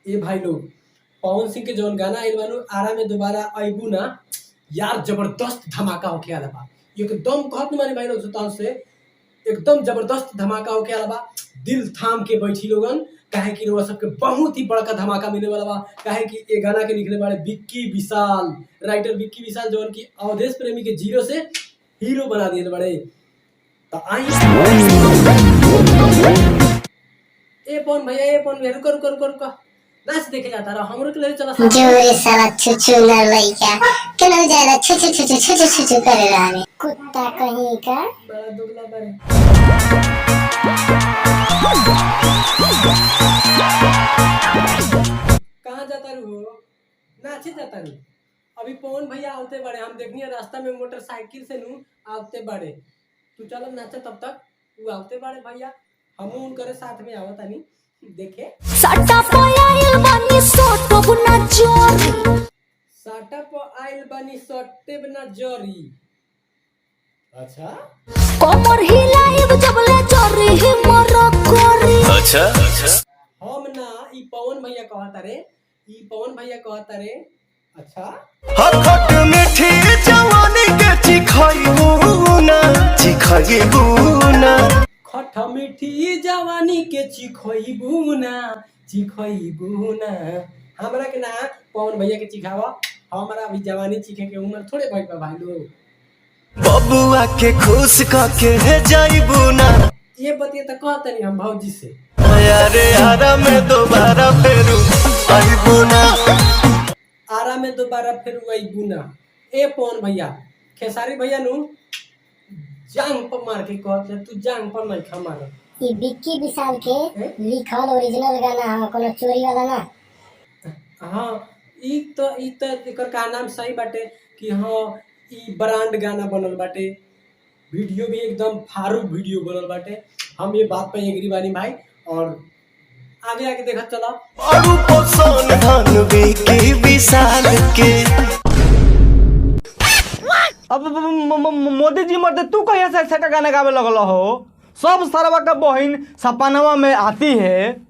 ए भाई लोग, पवन सिंह के जौन गाना आइल बानू आरा में दोबारा अबू ना यार, जबरदस्त धमाका होके आला बा। एकदम कहत न माने भाई लोग सुताओ से एकदम जबरदस्त धमाका होके आला बा। दिल थाम के बैठी लोगन, काहे कि रोआ सबके बहुत ही बड़का धमाका मिले वाला बा। काहे कि ए गाना के लिखले बाड़े विक्की विशाल, राइटर विक्की विशाल, जौन की अवधेश प्रेमी के जीरो से हीरो बना दिए बड़े। तो आई ए पवन भैया, ए पवन भैया, रुको रुको रुको रुको, नाच देखे जाता रहा, हमरो के ले चला जोरे साला छुछु न लइका केना ज्यादा छुछु छुछु छुछु छुछु करे रहने कुत्ता कहीं का बड़ा दुगला बारे। कहाँ जाता रू? नाचे जाता रू? अभी पवन भैया आते बड़े, हम देखनी रास्ता में मोटरसाइकिल से नू आते बड़े। तू चलो नाचे तब तक, तू आते बड़े भैया, हम उनके साथ में आवता नहीं देखे। साटा आइल बानी सोटो बुना जोरी, साटा आइल बानी सोटे बना जोरी। अच्छा कमर हिलाइब जबले जोरी ही मरो कोरी। अच्छा हम ना ई पवन भैया कहता रे, ई पवन भैया कहता रे। अच्छा खट मीठी जवानी के चिखइबू ना खट मीठी जवानी के चिखइबू ना। हमरा के ना पवन भैया के चिखावा, हमरा अभी जवानी चिखे के उम्र थोड़े भइल बा भाई लोग। बबुआ के खुश करके जाइबू ना। ये बतिया तो कहता नहीं हम भौजी से। अरे आरा में दोबारा फेरू आइबू ना। आरा में दोबारा फिर आइबू ना। ए पवन भैया, खेसारी भैया नु जांग पर मार के कहते, तू जांग पर नहीं खा मार। ई विक्की विशाल के लिखल ओरिजिनल गाना है, कोनो चोरी वाला ना। हाँ ई तो एकर का नाम सही बाटे कि हाँ ई ब्रांड गाना बनल बाटे। वीडियो भी एकदम फारूक वीडियो बनल बाटे। हम ये बात पे एग्री बानी भाई, और आगे आगे देखत चला। और पोसन धन विक्की विशाल के। अब मोदी जी मरते तू कहिया से गाना गावे लगल हो? सब सरवा का बहन सपनवा में आती है।